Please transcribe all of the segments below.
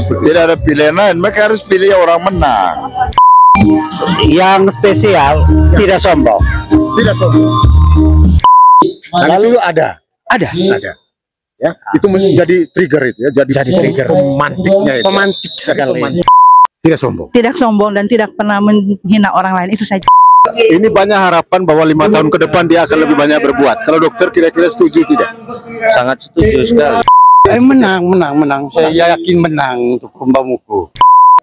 Tidak ada pilihan lain, mereka harus pilih orang menang. Yang spesial tidak sombong. Tidak sombong. Lalu ada. Ya, itu menjadi trigger itu ya, jadi trigger pemantiknya itu. Pemantik sekali. Tidak sombong. Tidak sombong dan tidak pernah menghina orang lain, itu saja. Ini banyak harapan bahwa 5 tahun ke depan dia akan lebih banyak berbuat. Kalau dokter kira-kira setuju tidak? Sangat setuju sekali. Menang. Saya yakin menang untuk Pembamuku.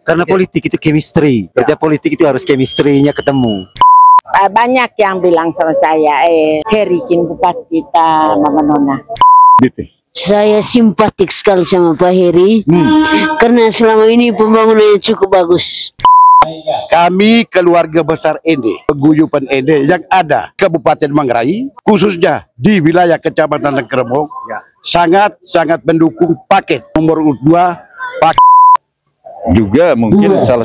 Karena politik itu chemistry. Kerja politik itu harus chemistry-nya ketemu. Banyak yang bilang sama saya, Herikin Bupati kita Mama Nona. Gitu. Saya simpatik sekali sama Pak Heri, karena selama ini pembangunannya cukup bagus. Kami keluarga besar Ende, paguyuban Ende yang ada Kabupaten Manggarai, khususnya di wilayah Kecamatan Lengkeremong, sangat mendukung paket nomor 2 paket. Juga mungkin salah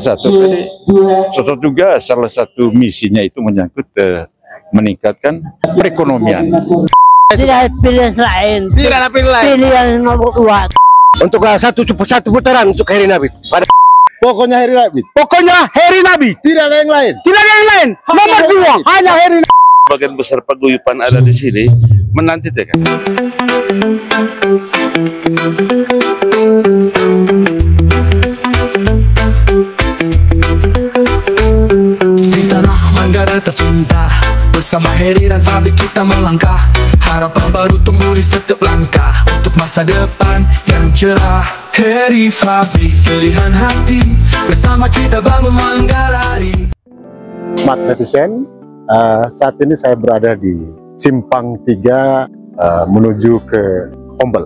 satu misinya itu menyangkut meningkatkan perekonomian. Tidak ada pilihan lain. Tidak ada pilihan lain. Pilihan nomor 2. Untuk satu putaran untuk Heri Nabit. Pokoknya Heri Nabit. Pokoknya Heri Nabit. Tidak ada yang lain. Tidak ada yang lain. Nomor 2 hanya Heri Nabit. Bagian besar paguyuban ada di sini menanti kan. Di tanah Manggarai tercinta, bersama Heri dan Fabi kita melangkah. Harapan baru tumbuh di setiap langkah untuk masa depan yang cerah. Heri Fabi, pilihan hati, bersama kita bangun Manggarai. Smart Netizen, saat ini saya berada di Simpang 3 menuju ke Hombel.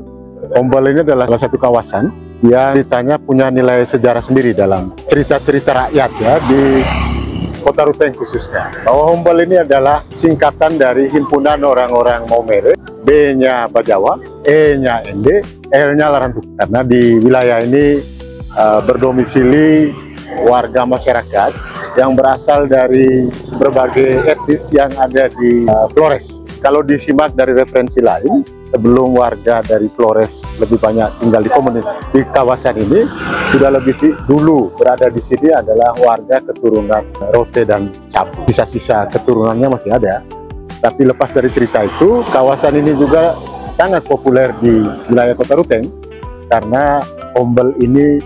Hombel ini adalah salah satu kawasan yang ditanya punya nilai sejarah sendiri dalam cerita-cerita rakyat ya di Kota Ruteng khususnya. Bahwa Hombel ini adalah singkatan dari himpunan orang-orang Maumere, B-nya Bajawa, E-nya Ende, L-nya Larantuk. Karena di wilayah ini berdomisili warga masyarakat yang berasal dari berbagai etnis yang ada di Flores. Kalau disimak dari referensi lain, sebelum warga dari Flores lebih banyak tinggal di kawasan ini, sudah lebih dulu berada di sini adalah warga keturunan Rote dan Sabu. Sisa-sisa keturunannya masih ada. Tapi lepas dari cerita itu, kawasan ini juga sangat populer di wilayah Kota Ruteng karena Hombel ini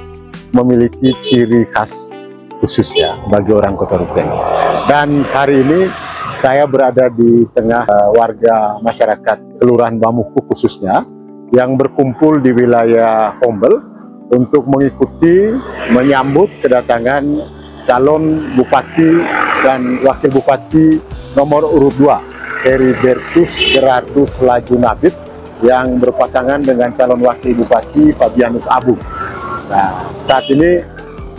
memiliki ciri khas khusus ya bagi orang Kota Ruteng. Dan hari ini saya berada di tengah warga masyarakat Kelurahan Bamuku khususnya yang berkumpul di wilayah Hombel untuk mengikuti menyambut kedatangan calon bupati dan wakil bupati nomor urut 2 Heribertus Geratus Laju Nabit yang berpasangan dengan calon wakil bupati Fabianus Abu. Nah, saat ini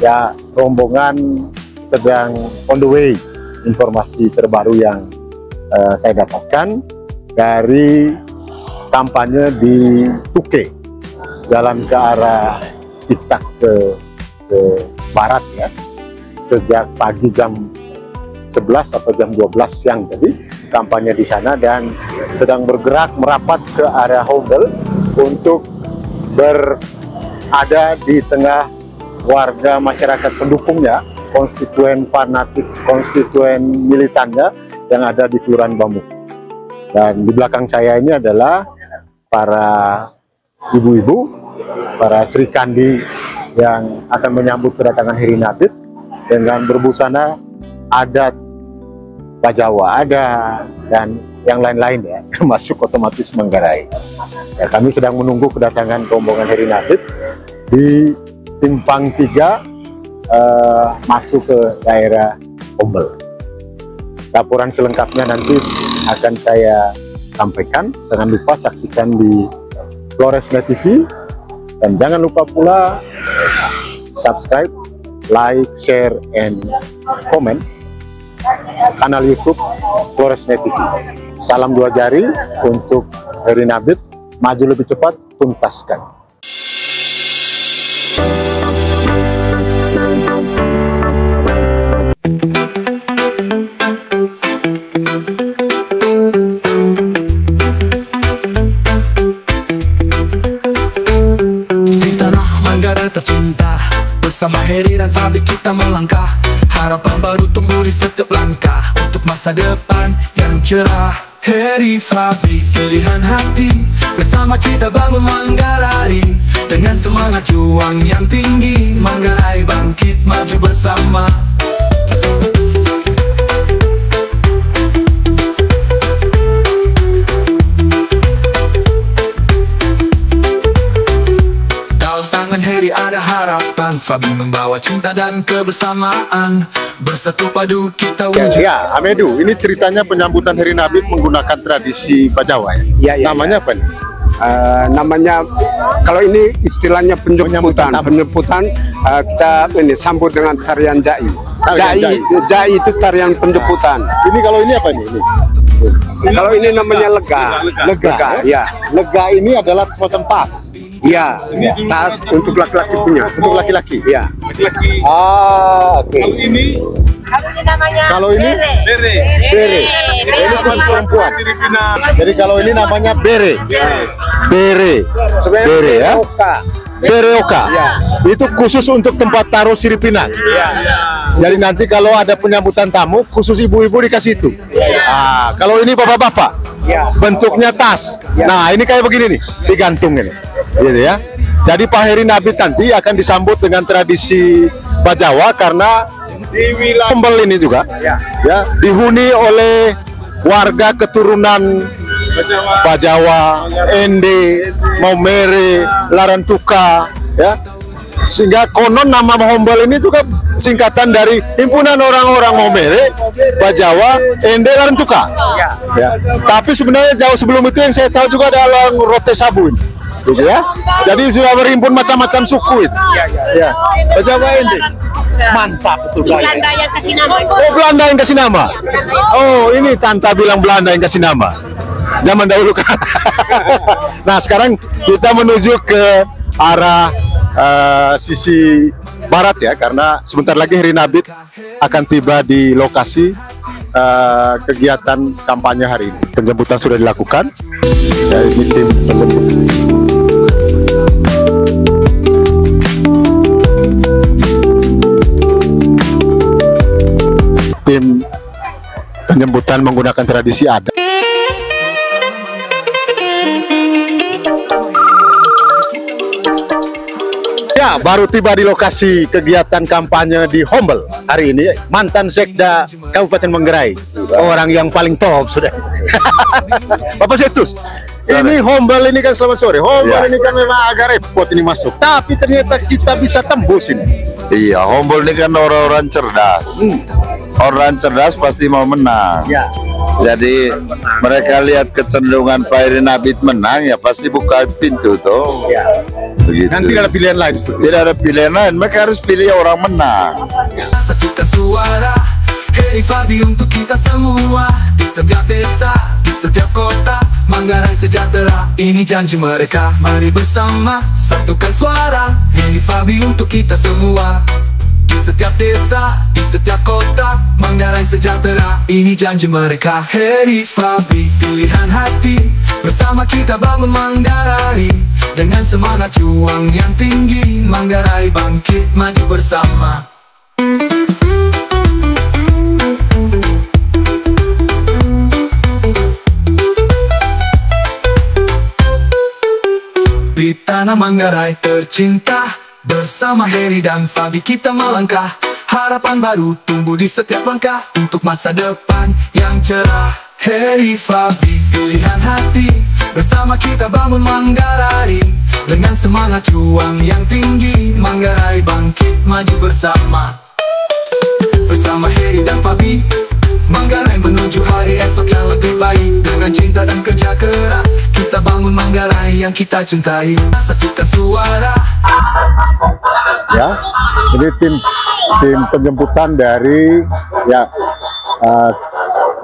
ya rombongan sedang on the way. Informasi terbaru yang saya dapatkan dari kampanye di Tuke, jalan ke arah Pitak ke barat ya, sejak pagi jam 11 atau jam 12 siang tadi kampanye di sana dan sedang bergerak merapat ke area Hombel untuk berada di tengah warga masyarakat pendukungnya, konstituen fanatik, konstituen militannya yang ada di Kelurahan Bamuku. Dan di belakang saya ini adalah para ibu-ibu, para Sri Kandi yang akan menyambut kedatangan Heri Nabit dengan berbusana adat Bajawa ada dan yang lain-lain ya, termasuk otomatis Manggarai. Ya, kami sedang menunggu kedatangan rombongan Heri Nabit di Simpang 3 masuk ke daerah Hombel. Laporan selengkapnya nanti akan saya sampaikan. Jangan lupa saksikan di Floresnet TV dan jangan lupa pula subscribe, like, share, and comment kanal YouTube Floresnet TV. Salam 2 jari untuk Heri Nabit, maju lebih cepat, tuntaskan. Di tanah Manggarai tercinta, cerah. Bersama Heri dan Fabi kita melangkah, harapan baru tumbuh di setiap langkah untuk masa depan yang cerah. Heri Fabi pilihan hati, bersama kita bangun Manggarai. Dengan semangat juang yang tinggi, Manggarai bangkit maju bersama. Heri ada harapan, Fabi membawa cinta dan kebersamaan. Bersatu padu kita wujud. Ya, Amedu, ini ceritanya penyambutan Heri Nabit menggunakan tradisi Bajawa ya? Namanya apa nih? Namanya, kalau ini istilahnya penjemputan. Kita ini sambut dengan tarian jai. Jai itu tarian penjemputan. Ini kalau ini apa nih? Kalau ini namanya lega. Lega, ya. Lega ini adalah semacam tas. Iya, tas untuk laki-laki punya. Untuk laki-laki. Iya. Oke. Kalau ini bere. Ini khusus perempuan. Jadi kalau ini namanya bere. Bere ya. Bereoka. Itu khusus untuk tempat taruh siripinang. Jadi nanti kalau ada penyambutan tamu, khusus ibu-ibu dikasih itu. Kalau ini bapak-bapak, bentuknya tas. Nah, ini kayak begini nih, digantung ini. Gitu ya. Jadi Pak Heri Nabit nanti akan disambut dengan tradisi Bajawa karena di wilayah Hombel ini juga ya dihuni oleh warga keturunan Bajawa, Ende, Maumere, Larantuka ya. Sehingga konon nama Hombel ini juga singkatan dari himpunan orang-orang Maumere, Bajawa, Ende, Larantuka. Ya. Tapi sebenarnya jauh sebelum itu yang saya tahu juga ada orang Rote Sabun. Gitu ya. Jadi sudah berhimpun macam-macam suku itu. Ya. Bajawa Ende. Mantap betul. Belanda yang kasih nama. Oh, Belanda yang kasih nama. Oh, ini Tanta bilang Belanda yang kasih nama. Zaman dahulu kan. Nah, sekarang kita menuju ke arah sisi barat ya, karena sebentar lagi Heri Nabit akan tiba di lokasi kegiatan kampanye hari ini. Penjemputan sudah dilakukan. Ya, ini tim penjemput. Tim penjemputan menggunakan tradisi adat. Ya, baru tiba di lokasi kegiatan kampanye di Hombel hari ini. Mantan Sekda Kabupaten Manggarai, orang yang paling top sudah. Bapak Setus, ini Hombel ini kan selamat sore. Hombel ini kan memang agak repot ini masuk, tapi ternyata kita bisa tembus ini. Iya, Hombel ini kan orang-orang cerdas. Orang cerdas pasti mau menang. Jadi mereka lihat kecenderungan Pak Heri Nabit menang, ya pasti buka pintu tuh. Begitu. Dan tidak ada pilihan lain. Tidak ada pilihan lain, mereka harus pilih orang menang. Satukan suara Heri Fabi untuk kita semua, di setiap desa, di setiap kota, Manggarai sejahtera. Ini janji mereka, mari bersama satukan suara Heri Fabi untuk kita semua. Di setiap desa, di setiap kota, Manggarai sejahtera. Ini janji mereka. Heri Fabi pilihan hati, bersama kita bangun Manggarai. Dengan semangat juang yang tinggi, Manggarai bangkit maju bersama. Di tanah Manggarai tercinta, bersama Heri dan Fabi kita melangkah. Harapan baru tumbuh di setiap langkah untuk masa depan yang cerah. Heri Fabi pilihan hati, bersama kita bangun Manggarai. Dengan semangat juang yang tinggi, Manggarai bangkit maju bersama. Bersama Heri dan Fabi, Manggarai menuju hari esok yang lebih baik. Dengan cinta dan kerja keras, kita bangun Manggarai yang kita cintai. Satukan suara. Ya, ini tim penjemputan dari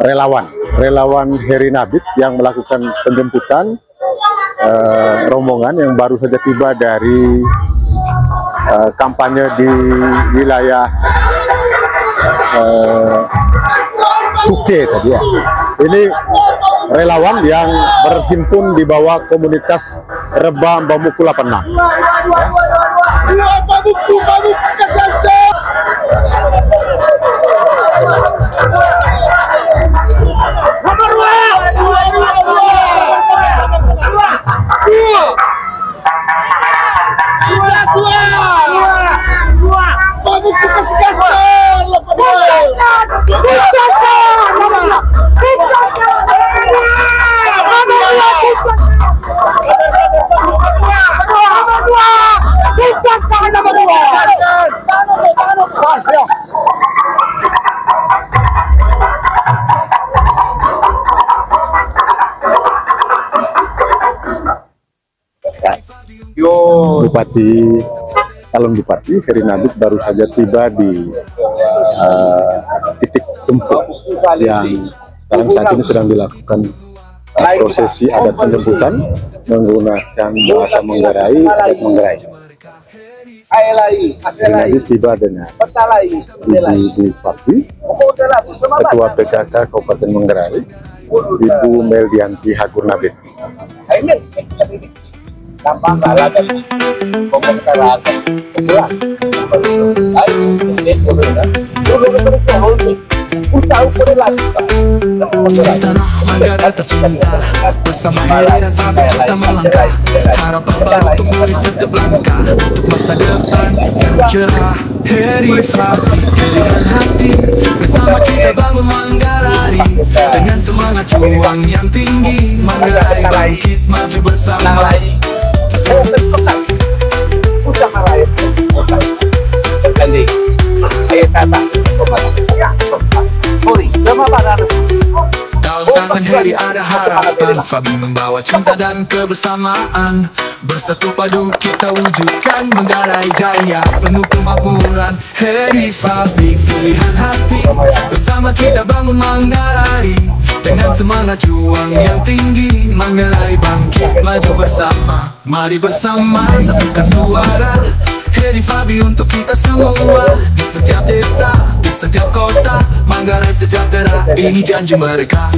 relawan Heri Nabit yang melakukan penjemputan rombongan yang baru saja tiba dari kampanye di wilayah Tuke tadi ya. Ini relawan yang berhimpun di bawah komunitas Rebam Bamukula Penang. Ya. Bupati, calon Bupati Heri Nabit baru saja tiba di titik jemput yang sekarang saat ini sedang dilakukan prosesi adat penjemputan menggunakan bahasa Manggarai, adat Manggarai. Heri Nabit tiba dengan Ibu Bupati, Ketua PKK Kabupaten Manggarai, Ibu Meldianti Hagur Nabit. Di tanah Manggarai tercinta, bersama Heri dan Fabi kita melangkah. Harapan baru tumbuh di setiap langkah, untuk masa depan yang cerah. Heri Fabi, pilihan hati, bersama kita bangun Manggarai. Dengan semangat juang yang tinggi, Manggarai bangkit maju bersama. Dalam tangan Heri ada harapan, Fabi membawa cinta dan kebersamaan. Bersatu padu kita wujudkan Manggarai jaya, penuh kemakmuran. Heri Fabi, pilihan hati, bersama kita bangun Manggarai. Dengan semangat juang yang tinggi, Manggarai bangkit maju bersama. Mari bersama satukan suara Heri Fabi untuk kita semua. Di setiap desa, di setiap kota, Manggarai sejahtera, ini janji mereka.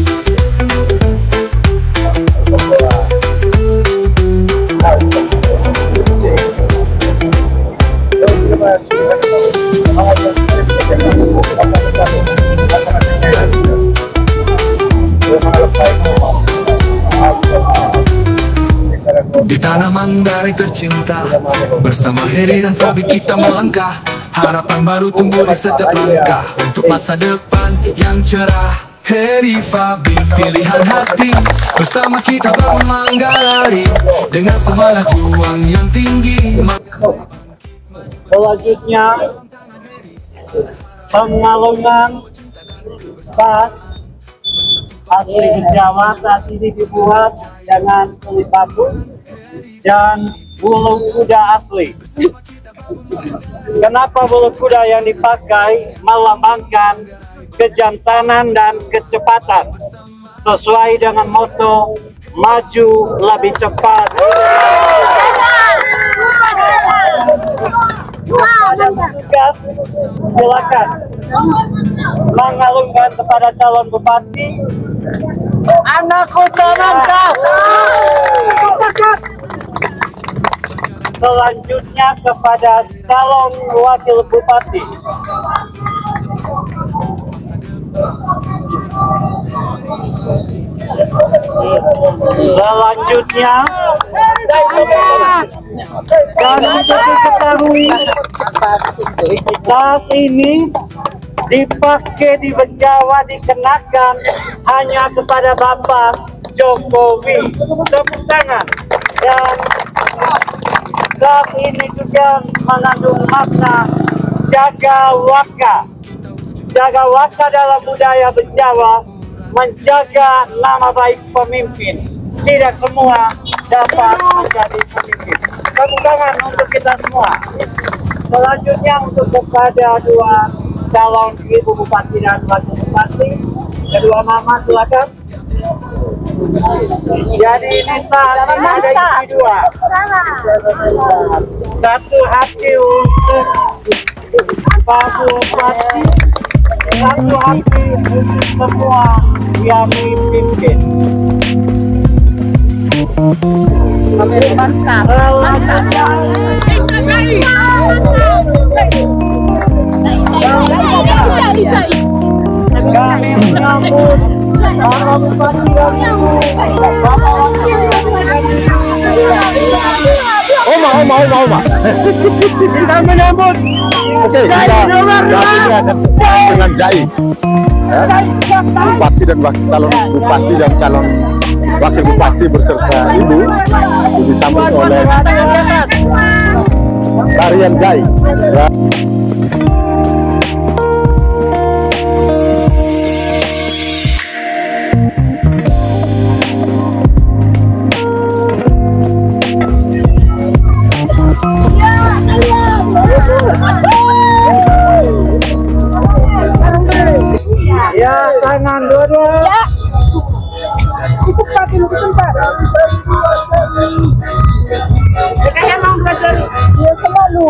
Di tanah Manggarai tercinta, bersama Heri dan Fabi kita melangkah. Harapan baru tumbuh di setiap langkah, untuk masa depan yang cerah. Heri Fabi, pilihan hati, bersama kita bangun Manggarai. Dengan semangat juang yang tinggi. Selanjutnya pengalungan pas asli Jawa saat ini dibuat dengan kulit batu dan bulu kuda asli. Kenapa bulu kuda yang dipakai? Melambangkan kejantanan dan kecepatan, sesuai dengan moto maju lebih cepat. Tugas, silakan mengalungkan kepada calon bupati. Anakku terangkat. Selanjutnya kepada calon wakil bupati. Selanjutnya, dan untuk diketahui, tas ini dipakai di Jawa dikenakan hanya kepada Bapak Jokowi. Tepuk tangan. Dan tas ini juga mengandung makna jaga waka. Jaga waka dalam budaya Jawa, menjaga nama baik pemimpin. Tidak semua dapat menjadi pemimpin. Tepuk tangan untuk kita semua. Selanjutnya untuk kepada dua calon ibu bupati dan wakil bupati, kedua nama silakan. Jadi ini ada isi dua. Satu hati untuk Pak Bupati, satu hati untuk semua yang dipimpin. Mantap. Kami menyambut para bupati dan ibu, Oma. kita menyambut Oke, kita dengan Jai, bupati dan calon bupati dan calon wakil bupati beserta ibu disambut oleh tarian Jai. Ya. ya kanan dua-dua. Ya. Tempat ini tempat. Kayaknya mau belajar. Ya selalu.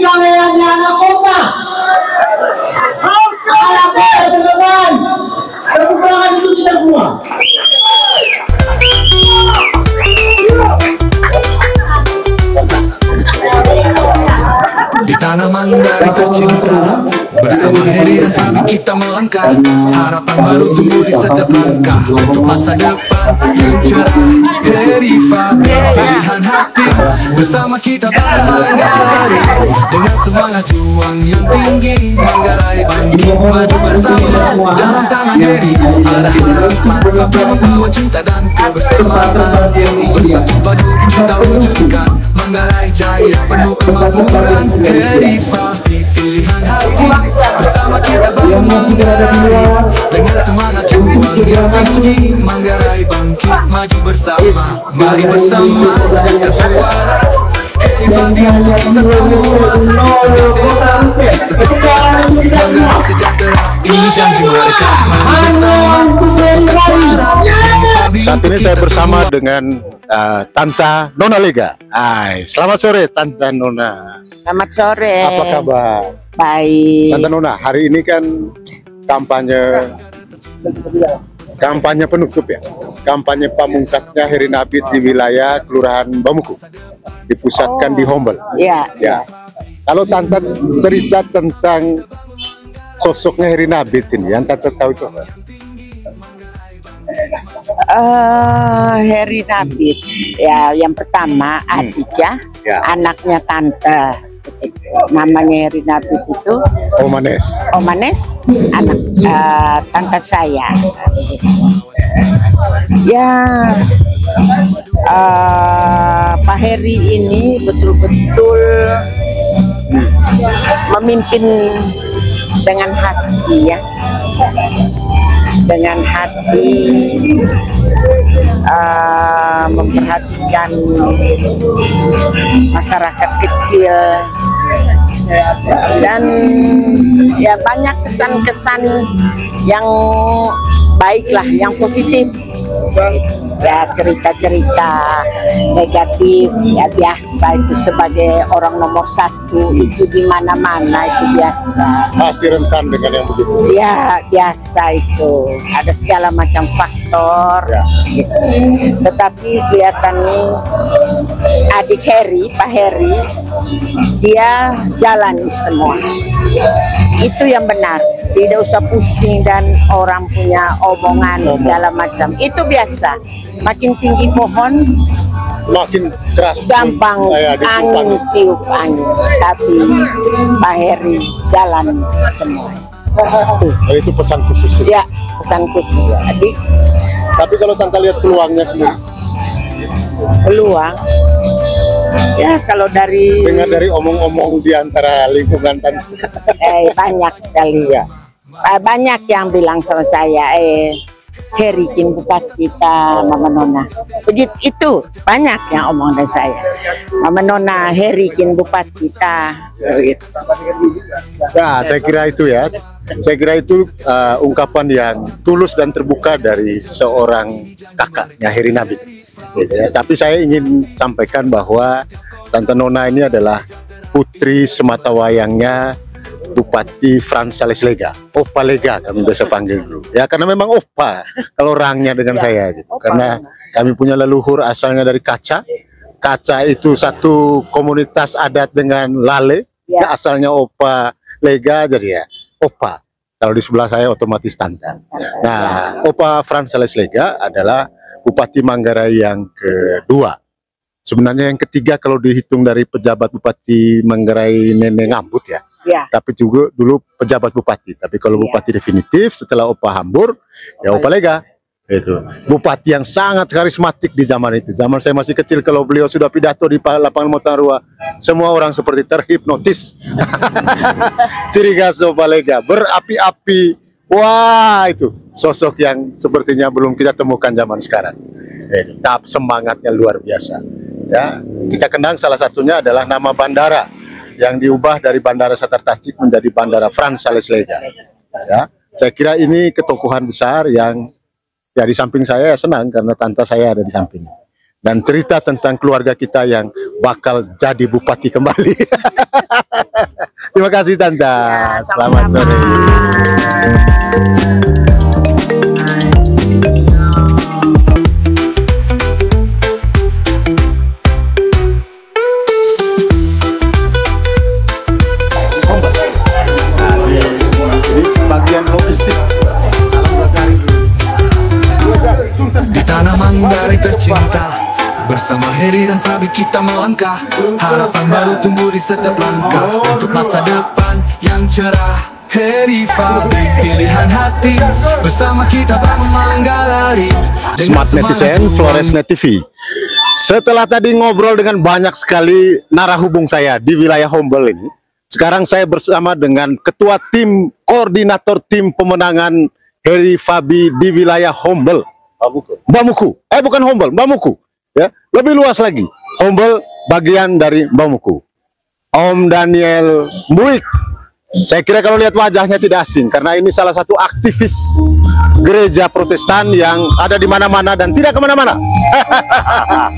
kameranya anak kota. Anak kota teman-teman. Tepuk tangan untuk kita semua. Di tanah Manggarai tercinta, bersama Heri dan Fabi kita melangkah. Harapan baru tumbuh di setiap langkah untuk masa depan yang cerah. Heri Fabi, pilihan hati, bersama kita pada Manggarai. Dengan semangat juang yang tinggi, Manggarai bangkit maju bersama. Dalam tangan Heri ada harapan, Fabi membawa cinta dan kebersamaan. Bersatu padu kita wujudkan Manggarai jaya penuh kemakmuran. Heri Fabi, pilihan hati, bersama kita bangun Manggarai. Dengan semangat juang yang tinggi, Manggarai bangkit maju bersama. Mari bersama bersuara. Heri Fabi untuk kita semua. Di setiap desa, di setiap kota, Manggarai sejahtera. Ini janji mereka. Mari bersama bersuara. Saat ini saya bersama dengan Tanta Nona Lega. Selamat sore Tanta Nona. Selamat sore. Apa kabar? Baik. Tanta Nona, hari ini kan kampanye penutup ya. Kampanye pamungkasnya Heri Nabit di wilayah Kelurahan Bamuku. Dipusatkan di Hombel. Iya. Ya. Kalau Tanta cerita tentang sosoknya Heri Nabit ini, yang Tanta tahu itu apa? Heri Nabit ya, yang pertama adik ya, anaknya tante, namanya Heri Nabit itu Omanes, anak tante saya ya. Pak Heri ini betul-betul memimpin dengan hati ya, dengan hati, memperhatikan masyarakat kecil, dan ya banyak kesan-kesan yang baik lah, yang positif. Ya cerita-cerita negatif ya biasa, itu sebagai orang nomor satu itu di mana-mana itu biasa. Pasti rentan dengan yang begitu. Ya biasa, itu ada segala macam faktor gitu. Tetapi kelihatannya adik Heri, Pak Heri, dia jalani semua. Itu yang benar, tidak usah pusing dan orang punya omongan segala macam. Itu biasa. Makin tinggi pohon, makin keras, gampang angin, tiup angin. Tapi Pak Heri jalan semua. Itu pesan khusus. Ya, pesan khusus adik. Tapi kalau Tante lihat peluangnya sendiri, peluang ya kalau dari dengar dari omong-omong di antara lingkungan Tante, banyak sekali ya. Banyak yang bilang sama saya, Heri kin bupati kita Mama Nona. Begitu itu banyak yang omong dari saya. Mama Nona, Heri kin bupati kita. Ya, saya kira itu ya. Saya kira itu ungkapan yang tulus dan terbuka dari seorang kakaknya Heri Nabit. Gitu ya. Tapi saya ingin sampaikan bahwa Tante Nona ini adalah putri sematawayangnya Bupati Frans Sales Lega, Opa Lega kami biasa panggil dulu. Ya karena memang Opa kalau orangnya dengan saya gitu. Karena kami punya leluhur asalnya dari Kaca. Kaca itu satu komunitas adat dengan Lale. Ya, asalnya Opa Lega, jadi ya Opa. Kalau di sebelah saya otomatis Tanta. Nah, Opa Frans Sales Lega adalah Bupati Manggarai yang kedua. Sebenarnya yang ketiga kalau dihitung dari pejabat Bupati Manggarai Nenek Ngambut ya. Tapi juga dulu pejabat bupati. Tapi kalau bupati definitif setelah Opa Hambur, ya Opa Lega. Itu bupati yang sangat karismatik di zaman itu. Zaman saya masih kecil, kalau beliau sudah pidato di lapangan Motarua, semua orang seperti terhipnotis. Ciri khas Opa Lega, berapi-api. Wah, itu sosok yang sepertinya belum kita temukan zaman sekarang. Tapi semangatnya luar biasa. Ya, kita kenang salah satunya adalah nama bandara yang diubah dari Bandara Satartachik menjadi Bandara Frans Sales Lega. Ya, saya kira ini ketokohan besar yang di samping saya senang karena tante saya ada di samping. Dan cerita tentang keluarga kita yang bakal jadi bupati kembali. Terima kasih Tante. Ya, Selamat sore. Bagian logistik Di tanah Manggarai tercinta, bersama Heri dan Fabi kita melangkah. Harapan baru tumbuh di setiap langkah, untuk masa depan yang cerah. Heri Fabi, pilihan hati, bersama kita bangun Manggarai. Smart Netizen, Floresnet TV. Setelah tadi ngobrol dengan banyak sekali narahubung saya di wilayah Homble ini, sekarang saya bersama dengan Ketua Tim Koordinator Tim Pemenangan Heri Fabi di wilayah Homble. Bamuku. Bukan Homble, Bamuku. Ya, lebih luas lagi. Homble bagian dari Bamuku. Om Daniel Mbuik. Saya kira kalau lihat wajahnya tidak asing karena ini salah satu aktivis gereja Protestan yang ada di mana-mana dan tidak kemana-mana.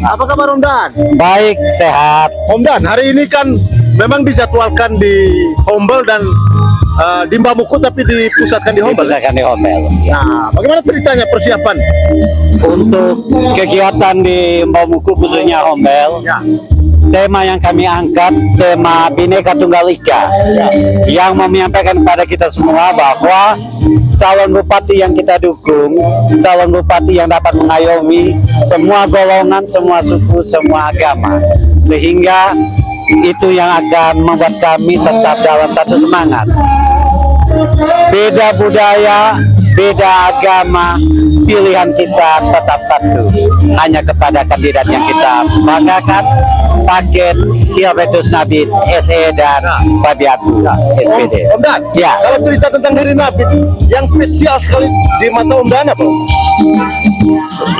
Apa kabar Om Dan? Baik, sehat. Om Dan, hari ini kan memang dijadwalkan di Homble dan di Bamuku tapi dipusatkan di Homble. Dipusatkan di Homble. Nah, bagaimana ceritanya persiapan untuk kegiatan di Bamuku khususnya Homble? Ya. Tema yang kami angkat, tema Bhinneka Tunggal Ika, yang menyampaikan kepada kita semua bahwa calon bupati yang kita dukung, calon bupati yang dapat mengayomi semua golongan, semua suku, semua agama, sehingga itu yang akan membuat kami tetap dalam satu semangat. Beda budaya, beda agama, pilihan kita tetap satu, hanya kepada kandidat yang kita banggakan, Paket Hilbertus Nabit SE dan Fabiaku SPD. Om Dan, ya. Kalau cerita tentang Heri Nabit yang spesial sekali di mata Om Dan apa?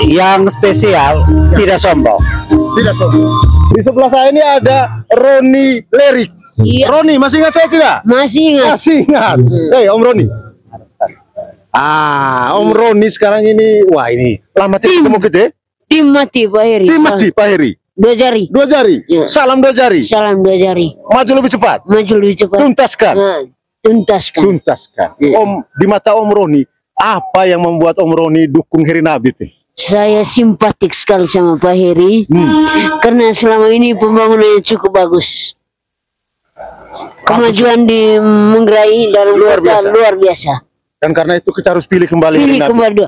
Yang spesial tidak sombong. Tidak sombong. Di sebelah saya ini ada Roni Lerik. Iya. Roni, masih ingat saya tidak? Masih ingat. Masih ingat. Om Roni. Om Roni sekarang ini, wah ini lama tidak ketemu kita. Tim mati Pak Heri. Tim mati Pak Heri. Dua jari. Dua jari. Ya. Salam dua jari. Salam dua jari. Maju lebih cepat. Maju lebih cepat. Tuntaskan. Nah, tuntaskan. Tuntaskan. Ya. Om, di mata Om Roni, apa yang membuat Om Roni dukung Heri Nabit? Saya simpatik sekali sama Pak Heri karena selama ini pembangunannya cukup bagus. Kemajuan di Manggarai dalam luar biasa. Dan karena itu kita harus pilih kembali. Pilih kembali.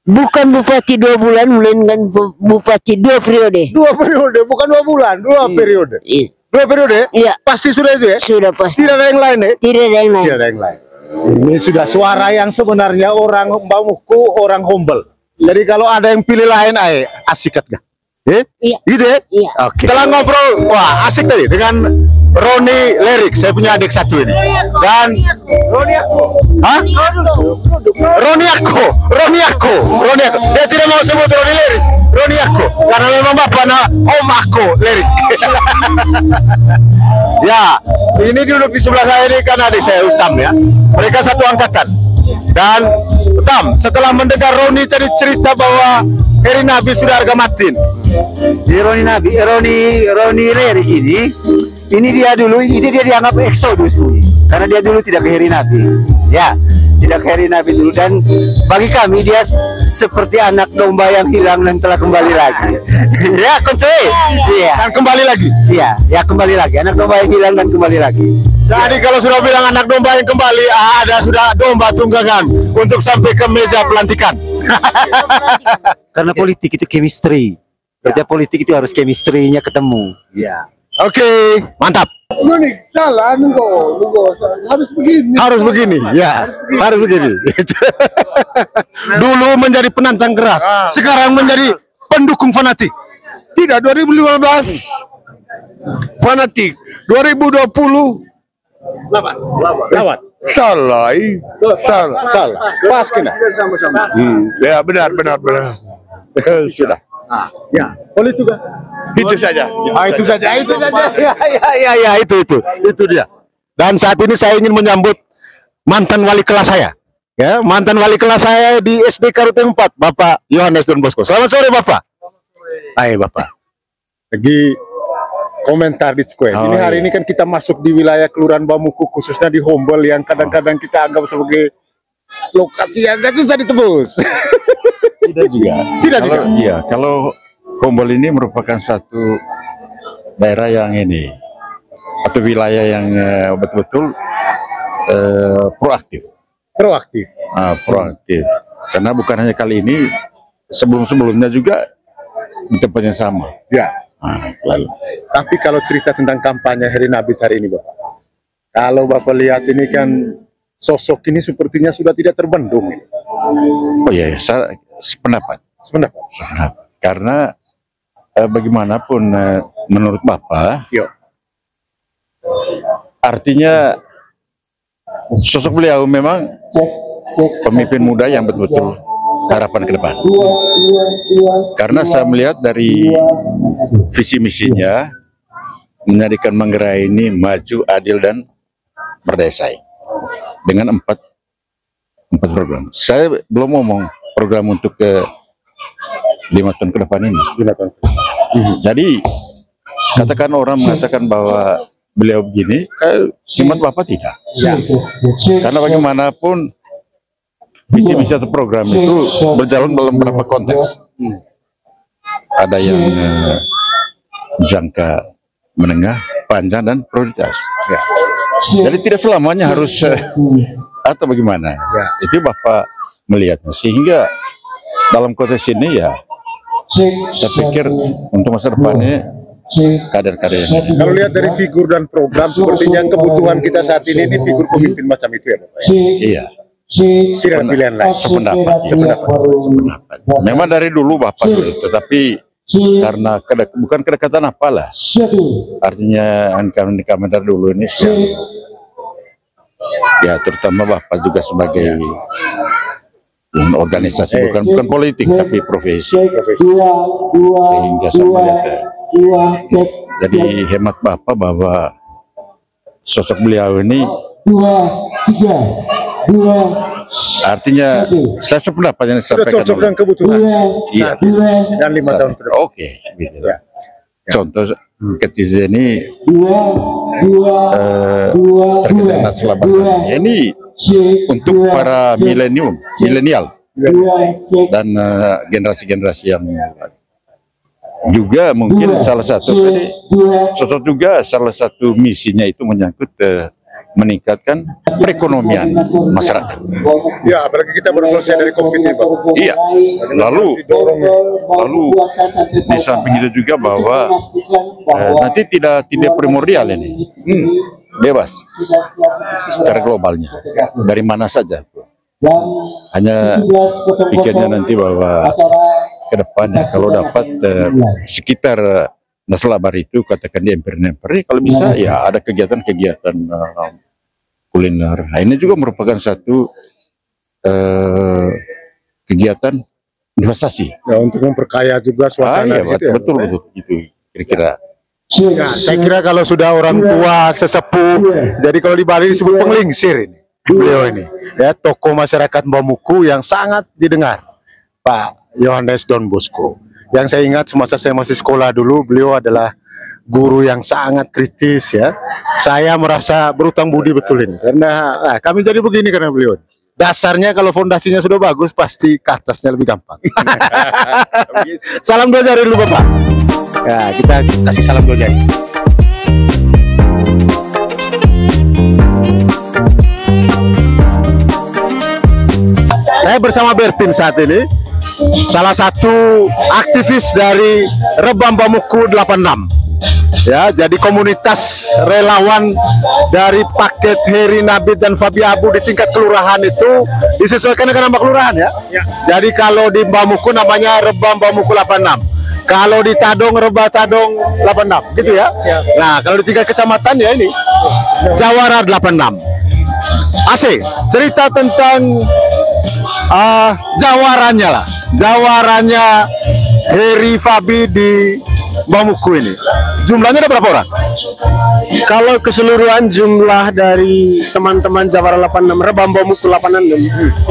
Bukan bupati 2 bulan, melainkan bupati 2 periode. 2 periode, bukan 2 bulan, 2 periode. Iya. 2 periode? Iya. Pasti sudah itu ya? Sudah pasti. Tidak ada yang lain ya? Tidak ada yang lain. Tidak ada yang lain. Ini sudah suara yang sebenarnya orang Bamuku, orang Homble. Jadi kalau ada yang pilih lain, asikat gak? Iya. Gitu ya? Iya. Oke. Setelah ngobrol, wah asik tadi dengan Roni Lerik. Saya punya adik satu ini. Dan Roni aku. Hah? Roni aku. Dia tidak mau sebut Roni Lerik. Roni aku. Karena memang bapaknya Om aku Lerik. Ya, ini duduk di sebelah saya ini kan adik saya Ustam ya. Mereka satu angkatan. Dan Ustam, setelah mendengar Roni tadi cerita bahwa Heri Nabi sudah harga matin. Di Roni Lerik ini dia dulu, itu dia dianggap eksodus karena dia dulu tidak ke Heri Nabi. Ya, tidak ke Heri Nabi dulu, dan bagi kami dia seperti anak domba yang hilang dan telah kembali lagi. Ya, koncoy. Iya. Dan kembali lagi. Iya, ya kembali lagi. Anak domba yang hilang dan kembali lagi. Jadi kalau sudah bilang anak domba yang kembali, ada sudah domba tunggangan untuk sampai ke meja pelantikan. Karena politik itu chemistry. Kerja politik itu harus chemistry-nya ketemu. Ya. Oke, mantap. Ini salah, nunggu, harus begini. Harus begini, ya. Harus begini. Dulu menjadi penantang keras, sekarang menjadi pendukung fanatik. Tidak, 2015 fanatik, 2020 Lawat. salah. Pas kena. Ya benar. Sudah. Ya, boleh juga. Itu saja. Itu saja. Ya, itu dia. Dan saat ini saya ingin menyambut mantan wali kelas saya. Ya, mantan wali kelas saya di SD Karuteng 4, Bapak Yohanes Don Bosco. Selamat sore, Bapak. Hai, Bapak. Lagi komentar di Square. Oh, ini hari iya. ini kan kita masuk di wilayah Kelurahan Bamuku, khususnya di Hombel yang kadang-kadang kita anggap sebagai lokasi yang agak susah ditebus. Tidak juga. Tidak kalau, juga. Iya, kalau Hombel ini merupakan satu daerah yang ini atau wilayah yang betul-betul proaktif. Proaktif. Proaktif. Karena bukan hanya kali ini, sebelum-sebelumnya juga di tempat yang sama. Ya. Lalu. Tapi kalau cerita tentang kampanye Heri Nabit hari ini, Bapak, kalau Bapak lihat ini kan sosok ini sepertinya sudah tidak terbendung. Oh iya, saya sependapat. Sependapat. Karena bagaimanapun menurut Bapak, artinya sosok beliau memang pemimpin muda yang betul-betul harapan ke depan. Karena saya melihat dari visi misinya menjadikan Manggarai ini maju, adil dan berdaya dengan empat program. Saya belum ngomong program untuk 5 tahun ke depan ini. 5 tahun. Jadi katakan orang mengatakan bahwa beliau begini, hemat Bapak tidak. Karena bagaimanapun visi misi atau program itu berjalan dalam beberapa konteks. Ada yang jangka menengah, panjang dan prioritas. Jadi tidak selamanya harus atau bagaimana. Itu Bapak melihatnya. Sehingga dalam konteks ini ya, saya pikir untuk masa depannya kader-kader yang kalau lihat dari figur dan program, sepertinya kebutuhan kita saat ini figur pemimpin macam itu ya, Bapak. Iya. Tidak ada pilihan lain. Sependapat. Memang dari dulu Bapak sudah, tetapi karena bukan kedekatan apalah. Artinya kami dari dulu ini ya terutama Bapak juga sebagai organisasi, bukan politik tapi profesi. Sehingga saya melihat jadi hemat Bapak bahwa sosok beliau ini artinya saya sependapat yang disampaikan. Sudah cocok dengan kebutuhan. Iya. Dan 5 tahun ke depan. Oke. Gitu. Contoh kecil ini terkait dengan selama ini untuk para milenial dan generasi-generasi yang juga mungkin salah satu tadi sosok juga salah satu misinya itu menyangkut meningkatkan perekonomian masyarakat. Ya, apalagi kita baru selesai dari COVID ini, Pak. Iya. Lalu di samping itu juga bahwa nanti tidak primordial ini, bebas secara globalnya dari mana saja. Hanya pikirnya nanti bahwa ke depannya kalau dapat sekitar Naselabar itu katakan di emper-emper, kalau bisa ya ada kegiatan-kegiatan kuliner. Nah, ini juga merupakan satu kegiatan investasi. Ya, untuk memperkaya juga suasana. Iya, betul gitu kira-kira. Ya, saya kira kalau sudah orang tua sesepuh, jadi kalau di Bali disebut penglingsir ini, beliau ini, ya tokoh masyarakat Bamuku yang sangat didengar, Pak Yohanes Don Bosco. Yang saya ingat semasa saya masih sekolah dulu, beliau adalah guru yang sangat kritis ya. Saya merasa berutang budi betul ini, karena kami jadi begini karena beliau. Dasarnya kalau fondasinya sudah bagus, pasti ke atasnya lebih gampang. Salam 2 jari dulu Bapak. Ya, kita kasih salam 2 jari. Saya bersama Bertin saat ini, salah satu aktivis dari Rebam Bamuku 86. Ya, jadi komunitas relawan dari paket Heri Nabit dan Fabi Abu di tingkat kelurahan itu disesuaikan dengan nama kelurahan ya. Jadi kalau di Bamuku namanya Rebam Bamuku 86. Kalau di Tadong Reba Tadong 86 gitu ya. Nah, kalau di tingkat kecamatan ya ini Jawara 86. AC, cerita tentang jawarannya lah. Jawarannya Heri Fabi di Bamuku ini. Jumlahnya ada berapa orang? Kalau keseluruhan jumlah dari teman-teman Jawara 86 Rebam Bamuku 86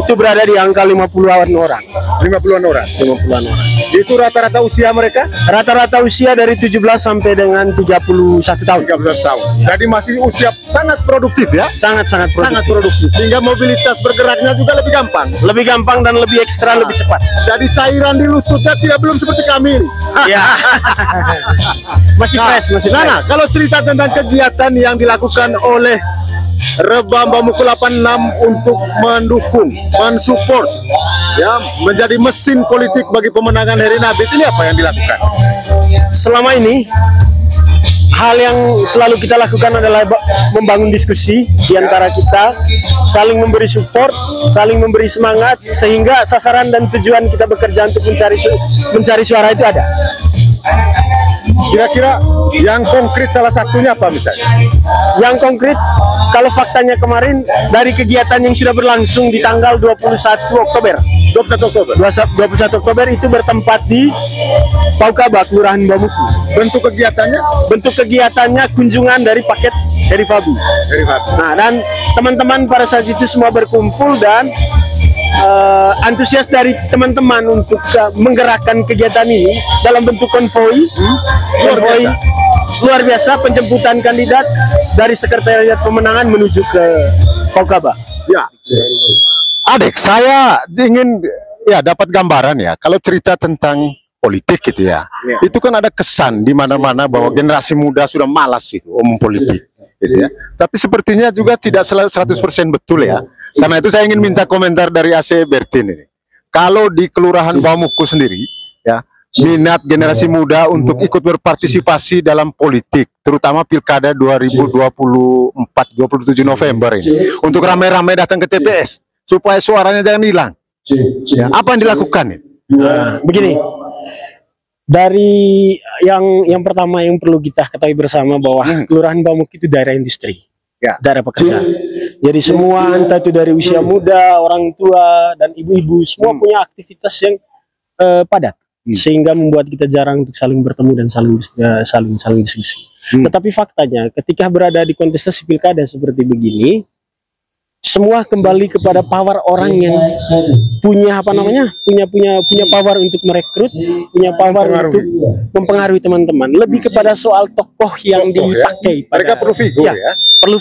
itu berada di angka 50-an orang. 50-an orang. 50-an orang. Itu rata-rata usia mereka? Rata-rata usia dari 17 sampai dengan 31 tahun. 31 tahun. Jadi masih usia sangat produktif ya? Sangat-sangat produktif. Sangat produktif. Sehingga mobilitas bergeraknya juga lebih gampang. Lebih gampang dan lebih ekstra, lebih cepat. Jadi cairan di lututnya tidak belum seperti kami. Ya. Masih fresh, masih fresh. Nah, kalau cerita tentang kegiatan yang dilakukan oleh Rebam Bamuku 86 untuk mendukung, mensupport, ya, menjadi mesin politik bagi pemenangan Heri Nabit, ini apa yang dilakukan? Selama ini hal yang selalu kita lakukan adalah membangun diskusi di antara kita, saling memberi support, saling memberi semangat, sehingga sasaran dan tujuan kita bekerja untuk mencari suara itu ada. Kira-kira yang konkret salah satunya apa misalnya? Yang konkret, kalau faktanya kemarin dari kegiatan yang sudah berlangsung di tanggal 21 Oktober 21 Oktober itu bertempat di Paukaba, Kelurahan Bamuku. Bentuk kegiatannya? Bentuk kegiatannya kunjungan dari paket Heri Fabi. Nah, dan teman-teman pada saat itu semua berkumpul dan antusias dari teman-teman untuk menggerakkan kegiatan ini dalam bentuk konvoi, luar biasa, penjemputan kandidat dari sekretariat pemenangan menuju ke Paukaba. Ya, Adek, saya ingin ya dapat gambaran ya, kalau cerita tentang politik gitu ya, itu kan ada kesan di mana-mana bahwa generasi muda sudah malas itu omong politik, gitu ya. Tapi sepertinya juga tidak 100% betul ya. Karena itu saya ingin minta komentar dari AC Bertin ini. Kalau di Kelurahan Bamuku sendiri, ya, minat generasi muda untuk ikut berpartisipasi dalam politik, terutama Pilkada 2024 27 November ini, untuk ramai-ramai datang ke TPS supaya suaranya jangan hilang. Ya, apa yang dilakukan? Begini, dari yang pertama yang perlu kita ketahui bersama bahwa Kelurahan Bamuku itu daerah industri. Daerah pekerjaan. Jadi semua entah itu dari usia muda, orang tua dan ibu-ibu semua punya aktivitas yang padat, sehingga membuat kita jarang untuk saling bertemu dan saling diskusi. Tetapi faktanya ketika berada di kontestasi pilkada seperti begini, semua kembali kepada power orang yang punya punya power untuk merekrut, punya power untuk mempengaruhi teman-teman. Lebih kepada soal tokoh yang dipakai. Mereka perlu figur ya. Perlu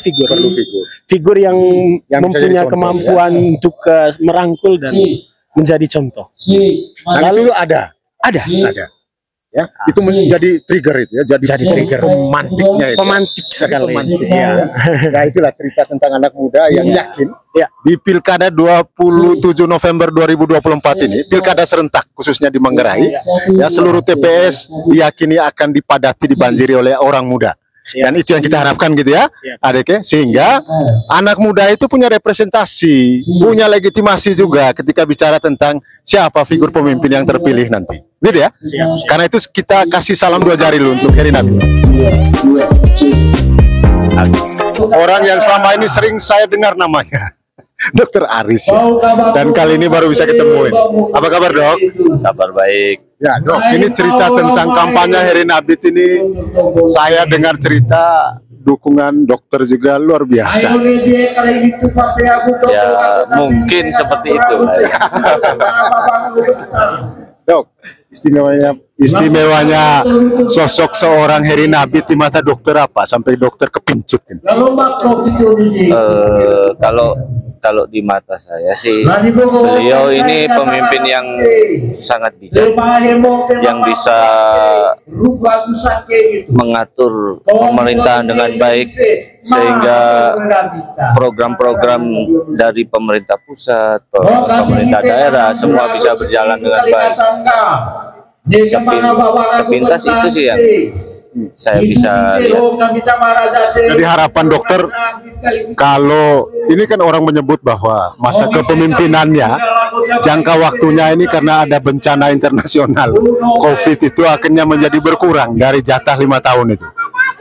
figur yang mempunyai kemampuan untuk merangkul dan menjadi contoh. Lalu ada. Ya, itu menjadi trigger itu ya, jadi trigger pemantiknya itu. Pemantik sekali. Ya. Nah, itulah cerita tentang anak muda yang yakin di Pilkada 27 November 2024 ini, Pilkada serentak khususnya di Manggarai, ya, seluruh TPS diyakini akan dipadati, dibanjiri oleh orang muda. Dan itu yang kita harapkan gitu ya, Adek, sehingga anak muda itu punya representasi, punya legitimasi juga ketika bicara tentang siapa figur pemimpin yang terpilih nanti, gitu ya. Karena itu kita kasih salam 2 jari dulu untuk Heri Nabit. Orang yang selama ini sering saya dengar namanya, Dokter Aris ya. Dan kali ini baru bisa ketemuin. Apa kabar, Dok? Kabar baik. Ya, Dok, ini cerita tentang kampanye Heri Nabit ini, saya dengar cerita dukungan dokter juga luar biasa. Ya, mungkin seperti itu. Dok, istimewanya sosok seorang Heri Nabit di mata dokter apa sampai dokter kepincut ini? Kalau di mata saya sih, beliau ini pemimpin yang sangat bijak, yang bisa mengatur pemerintahan dengan baik, sehingga program-program dari pemerintah pusat, pemerintah daerah, semua bisa berjalan dengan baik. Sepintas itu sih yang saya bisa lihat. Jadi harapan dokter, kalau ini kan orang menyebut bahwa masa kepemimpinannya, jangka waktunya ini karena ada bencana internasional COVID itu akhirnya menjadi berkurang dari jatah 5 tahun itu.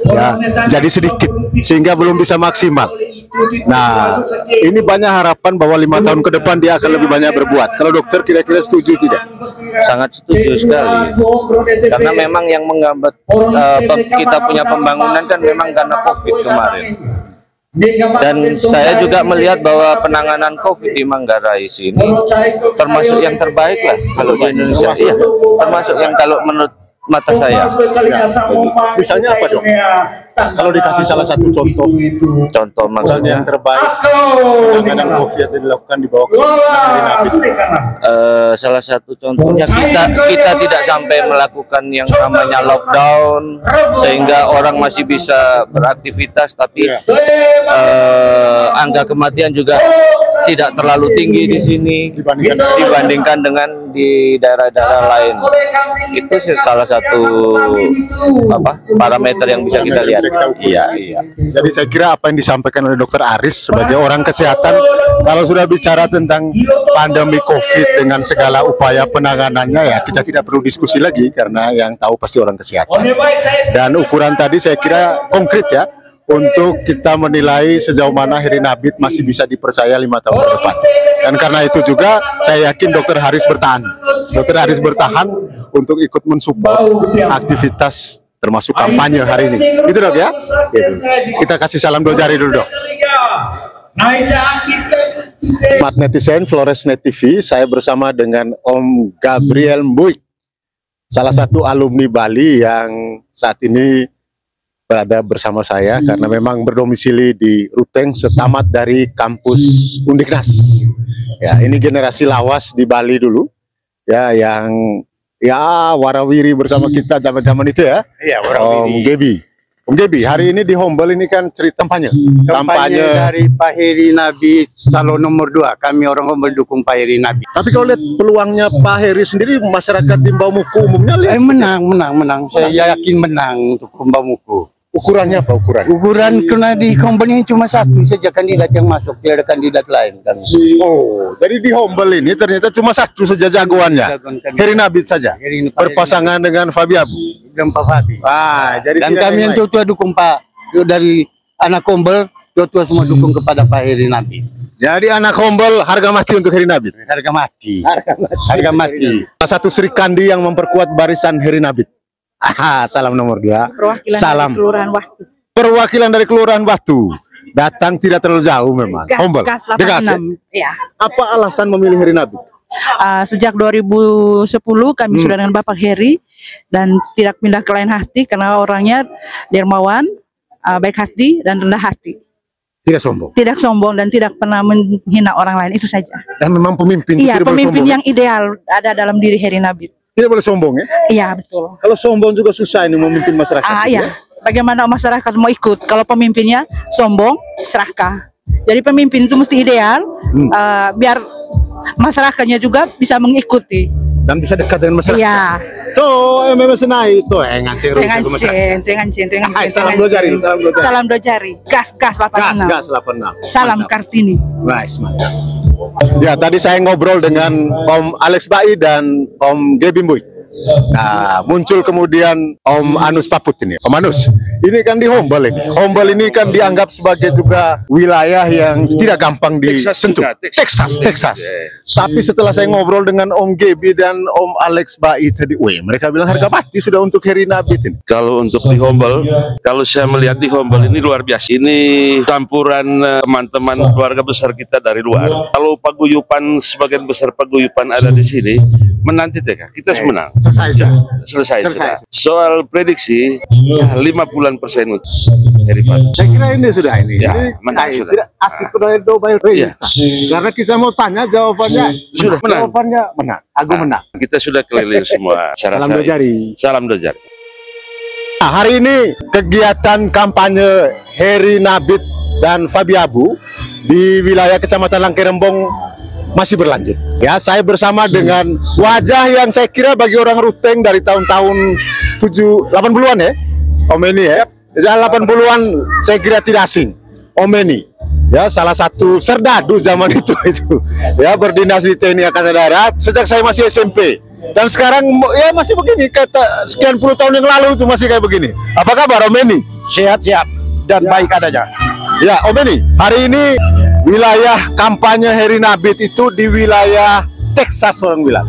Ya, jadi sedikit sehingga belum bisa maksimal. Nah, ini banyak harapan bahwa 5 tahun ke depan dia akan lebih banyak berbuat. Kalau dokter kira-kira setuju tidak? Sangat setuju sekali. Karena memang yang menghambat kita punya pembangunan kan memang karena COVID kemarin. Dan saya juga melihat bahwa penanganan COVID di Manggarai sini termasuk yang terbaik lah kalau di Indonesia. Iya, termasuk yang kalau menurut mata saya. Misalnya apa dok? Kalau dikasih salah satu contoh maksudnya yang terbaik penanganan COVID yang dilakukan di bawah salah satu contohnya kita tidak sampai melakukan yang namanya lockdown sehingga orang masih bisa beraktivitas, tapi angka kematian juga tidak terlalu tinggi di sini dibandingkan dengan di daerah-daerah lain. Itu salah satu parameter yang bisa kita lihat. Iya. Jadi saya kira apa yang disampaikan oleh Dr. Aris sebagai orang kesehatan, kalau sudah bicara tentang pandemi COVID dengan segala upaya penanganannya, ya kita tidak perlu diskusi lagi karena yang tahu pasti orang kesehatan. Dan ukuran tadi saya kira konkret ya, untuk kita menilai sejauh mana Heri Nabit masih bisa dipercaya 5 tahun ke depan. Dan karena itu juga saya yakin Dr. Haris bertahan. Dr. Haris bertahan untuk ikut mensupport aktivitas termasuk kampanye hari ini. Gitu dok ya. Gitu. Kita kasih salam 2 jari dulu dok. Mat netizen Floresnet TV, saya bersama dengan Om Gabriel Mbuik, salah satu alumni Bali yang saat ini berada bersama saya karena memang berdomisili di Ruteng setamat dari kampus Undiknas. Ya, ini generasi lawas di Bali dulu. Ya, yang warawiri bersama kita zaman-zaman itu ya. Iya, warawiri. Om Gebi, hari ini di Homble ini kan cerita kampanye dari Pak Heri Nabit, calon nomor 2. Kami orang Homble dukung Pak Heri Nabit. Tapi kalau lihat peluangnya Pak Heri sendiri, masyarakat di Mbaumuku umumnya lihat menang. Saya yakin menang untuk Mbaumuku. Ukurannya apa ukuran? Ukuran karena di Homble ini cuma satu saja kandidat yang masuk, tidak ada kandidat lain kan. Oh, jadi di Homble ini ternyata cuma satu saja jagoannya. Heri Nabit saja. Berpasangan dengan Fabi Abu. Dan Pak Fabi. Jadi dan kami yang tua dukung Pak dari anak Homble, tua semua dukung kepada Pak Heri Nabit. Jadi anak Homble harga mati untuk Heri Nabit. Harga mati. Salah satu Sri Kandi yang memperkuat barisan Heri Nabit. Salam nomor 2. Salam. Perwakilan dari Kelurahan Batu. Datang tidak terlalu jauh memang. Homble. Degas. Ya. Apa alasan memilih Heri Nabit? Sejak 2010 kami sudah dengan Bapak Heri dan tidak pindah ke lain hati karena orangnya dermawan, baik hati dan rendah hati. Tidak sombong. Tidak sombong dan tidak pernah menghina orang lain, itu saja. Dan memang pemimpin. Iya, pemimpin yang ideal ada dalam diri Heri Nabit. Tidak boleh sombong ya? Iya, betul. Kalau sombong juga susah ini memimpin masyarakat. Iya. Bagaimana masyarakat mau ikut? Kalau pemimpinnya sombong, serakah. Jadi pemimpin itu mesti ideal, biar masyarakatnya juga bisa mengikuti. Dan bisa dekat dengan masyarakat. Iya. Memang senai itu Salam 2 jari. Salam 2 jari. Gas 86. Gas 86. Salam Kartini. Nice, mantap. Ya, tadi saya ngobrol dengan Om Alex Bai dan Om Gebi Mbuik. Nah, muncul kemudian Om Anus Paput ini. Om Anus, ini kan di Homble ini. Homble ini kan dianggap sebagai juga wilayah yang tidak gampang disentuh. Texas. Tapi setelah saya ngobrol dengan Om Gebi dan Om Alex Bai tadi, mereka bilang harga mati sudah untuk Heri Nabit ini. Kalau untuk di Homble, kalau saya melihat di Homble ini luar biasa. Ini campuran teman-teman keluarga besar kita dari luar. Kalau paguyupan, sebagian besar paguyupan ada di sini, menanti kita menang. Selesai. Soal prediksi, 50% Heri Nabit. Saya kira ini sudah ini. Ya, menang sudah. Tidak asik karena kita mau tanya jawabannya sudah menang. Jawabannya menang. Aku menang. Kita sudah keliling semua. Salam 2 jari. Salam 2 jari. Nah, hari ini kegiatan kampanye Heri Nabit dan Fabi Abu di wilayah Kecamatan Langkerembong masih berlanjut. Ya, saya bersama dengan wajah yang saya kira bagi orang Ruteng dari tahun-tahun 80-an ya. Om Eni ya. 80-an saya kira tidak asing. Om Eni. Ya, salah satu serdadu zaman itu. Ya, berdinas di TNI Angkatan Darat sejak saya masih SMP. Dan sekarang ya masih begini, kata sekian puluh tahun yang lalu itu masih kayak begini. Apa kabar Om Eni? Sehat dan baik adanya. Ya, Om Eni, hari ini wilayah kampanye Heri Nabit itu di wilayah Texas orang bilang.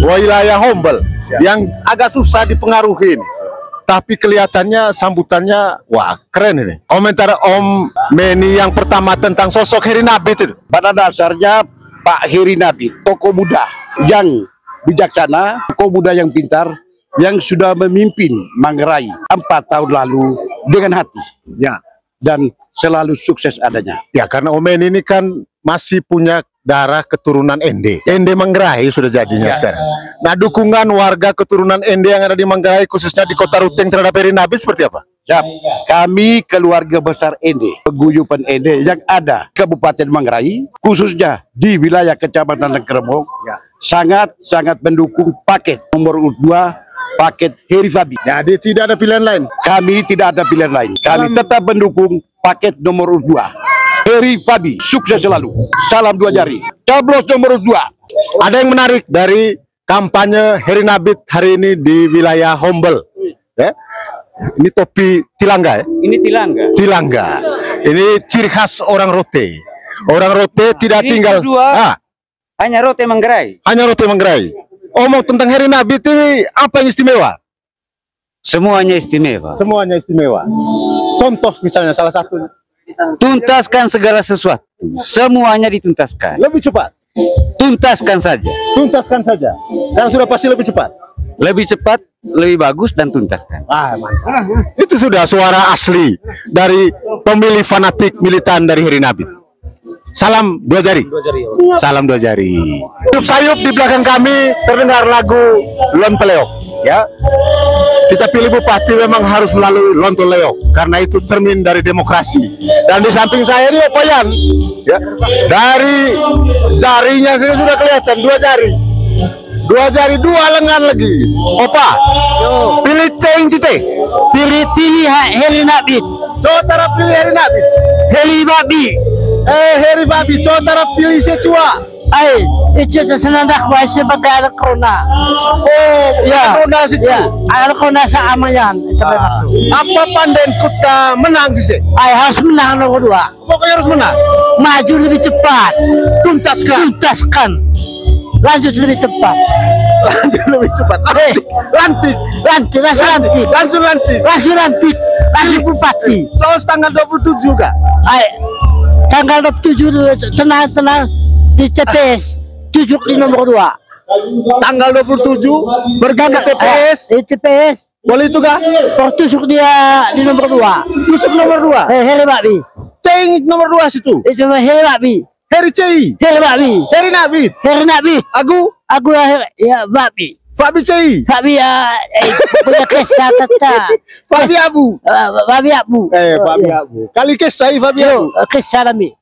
Wilayah Homble yang agak susah dipengaruhi. tapi kelihatannya sambutannya wah keren ini. Komentar Om Meni yang pertama tentang sosok Heri Nabit itu. Pada dasarnya Pak Heri Nabit tokoh muda yang bijaksana, tokoh muda yang pintar, yang sudah memimpin Manggarai 4 tahun lalu dengan hati, ya, dan selalu sukses adanya. Ya, karena Om Meni ini kan masih punya darah keturunan Ende. Ende Manggarai sudah jadinya sekarang. Nah, dukungan warga keturunan Ende yang ada di Manggarai, khususnya di Kota Ruteng terhadap Heri Nabit seperti apa? Ya, kami keluarga besar Ende, paguyuban Ende yang ada Kabupaten Manggarai, khususnya di wilayah Kecamatan Lengkeremong, sangat mendukung paket nomor 2, paket Heri Fabi. Jadi tidak ada pilihan lain. Kami tidak ada pilihan lain. Kami tetap mendukung paket nomor 2. Heri Fabi, sukses selalu. Salam 2 jari. Coblos nomor 2. Ada yang menarik dari kampanye Heri Nabit hari ini di wilayah Hombel. Ya. Ini topi tilangga ya? Ini tilangga. Tilangga. Ini ciri khas orang Rote. Orang Rote tidak Ini tinggal. Hanya Rote Manggarai. Hanya Rote Manggarai. Omong tentang Heri Nabit ini apa yang istimewa? Semuanya istimewa. Semuanya istimewa. Contoh misalnya salah satu. Tuntaskan segala sesuatu. Semuanya dituntaskan. Lebih cepat. Tuntaskan saja. Tuntaskan saja. Karena sudah pasti lebih cepat. Lebih cepat, lebih bagus dan tuntaskan. Mantap. Itu sudah suara asli dari pemilih fanatik militan dari Heri Nabit. Salam 2 jari. Salam 2 jari. Sayup di belakang kami terdengar lagu Lon Peleok. Ya, kita pilih bupati memang harus melalui Lonto Leok karena itu cermin dari demokrasi. Dan di samping saya ini Opayan, ya, dari jarinya saya sudah kelihatan 2 jari. 2 jari, 2 lengan lagi. Opa, pilih ceng cite. Pilih Heri Nabit. Cotara pilih Heri Nabit. Heri Babi. Heri Babi, cotara pilih secua. Itu senandak wa sebagai anak corona. Oh, ya. Corona situ. Ya, anak corona sa amayan. Apa Pandan Kuta menang sih? Harus menang nomor 2. Pokoknya harus menang. Maju lebih cepat. Tuntaskan. Lanjut lebih cepat. Lantik. Langsung bupati. Terus tanggal 27 kah? Tanggal 27 tenang di TPS tujuk di nomor 2. Tanggal 27 pergi ke TPS. Di TPS. Boleh itu kah? Tusuk dia di nomor 2. Tusuk nomor 2. Heri Babi. Ceng nomor 2 situ. Itu Heri Babi. Heri Cei. Heri Babi. Heri Nabit. Heri Nabit. Aku ya Babi. Fabi Cei. Fabi punya kisah kata. Fabi Abu. Fabi Abu. Fabi Abu. Kali kisah Fabi Abu. Kisah kami.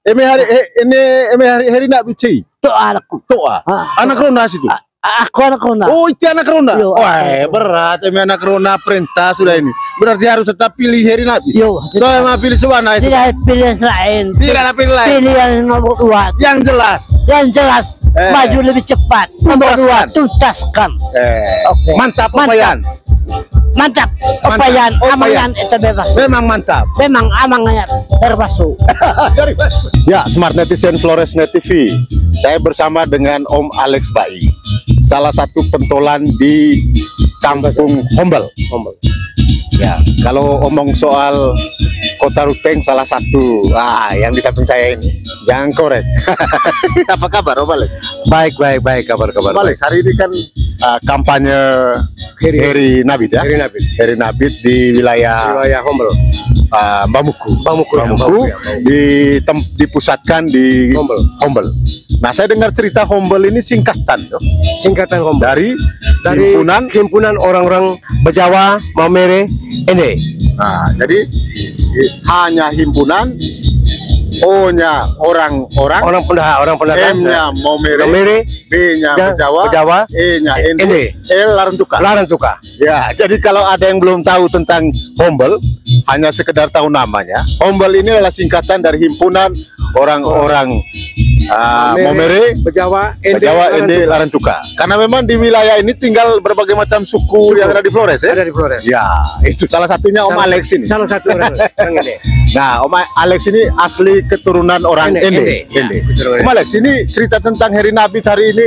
Heri Nabit Cei. Toa anakku. Toa. Anak Rona situ. Aku anak Rona. Oh, itu anak Rona. Wah, berat. Anak Rona perintah sudah ini. Berarti harus tetap pilih Heri Nabit. Kau yang mau pilih sewana itu. Tidak pilih lain. Tidak ada pilih lain. Pilih yang nomor 2. Yang jelas. Maju lebih cepat. Nomor 2 tuntaskan. Oke. Mantap Opayan. Mantap. Opayan. Amangan itu bebas. Memang mantap. Memang amangannya termasuk. Ya, Smart Netizen Flores Net TV. Saya bersama dengan Om Alex Bai, salah satu pentolan di Kampung Hombel. Ya, kalau omong soal Kota Ruteng salah satu, yang di samping saya ini, jangan korek. Apa kabar Om Alex? Baik, kabar. Alex, hari ini kan kampanye Heri Nabit ya? Heri Nabit di wilayah Hombel. Bamuku dipusatkan di Hombel. Nah, saya dengar cerita Hombel ini singkatan Hombel dari himpunan orang-orang Bejawa, Maumere, Ende. Nah, jadi hanya himpunan, O-nya orang pendatang, M-nya Maumere, B-nya Bejawa, E-nya Ende, L Larantuka. Ya, jadi kalau ada yang belum tahu tentang Hombel, hanya sekedar tahu namanya. Hombel ini adalah singkatan dari himpunan orang-orang Maumere, Bejawa, Ende, Larantuka. Karena memang di wilayah ini tinggal berbagai macam suku yang ada di Flores ya. Ada di Flores. Ya, itu salah satunya Om Alex ini. Salah satu orang ini. Nah, Om Alex ini asli keturunan orang Ende. Om Alex, ini cerita tentang Heri Nabit hari ini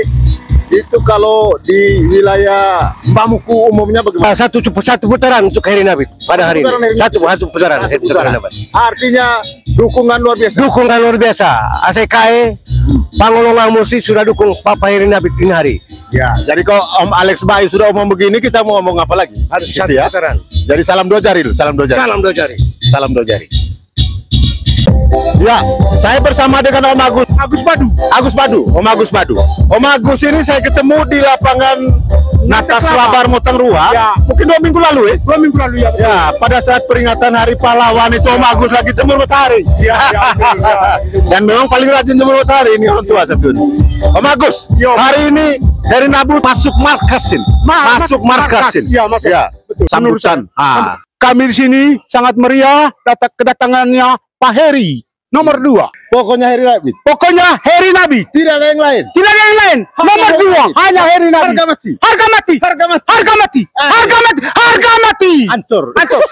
Itu kalau di wilayah Mbah Muku umumnya bagaimana? Satu putaran untuk Heri Nabit pada hari ini. Satu putaran. Artinya dukungan luar biasa. Dukungan luar biasa. ACKE, Pangolongan Musi sudah dukung Bapak Heri Nabit ini hari. Ya, jadi kalau Om Alex Bayi sudah ngomong begini, kita mau ngomong apa lagi? Harus satu putaran. Jadi salam 2 jari dulu, salam 2 jari. Salam 2 jari. Salam 2 jari. Ya, saya bersama dengan Om Agus Badu. Om Agus ini saya ketemu di lapangan Natas Labar Moteng Rua. Ya. Mungkin 2 minggu lalu ya. 2 minggu lalu ya. Ya, pada saat peringatan Hari Pahlawan itu Om Agus lagi jemur matahari. Ya. Dan memang paling rajin jemur matahari ini orang tua satu. Om Agus, hari ini Heri Nabit masuk markasin. Masuk markasin. Ya, masuk. Ya. Sambutan. Kami di sini sangat meriah kedatangannya Pak Heri nomor 2. Pokoknya Heri Nabit. Pokoknya Heri Nabit. Tidak ada yang lain. Tidak ada yang lain. Nomor 2 hanya Heri Nabit. Harga mati. Harga mati. Harga mati. Harga mati. Harga mati. Harga mati. Hancur. Hancur.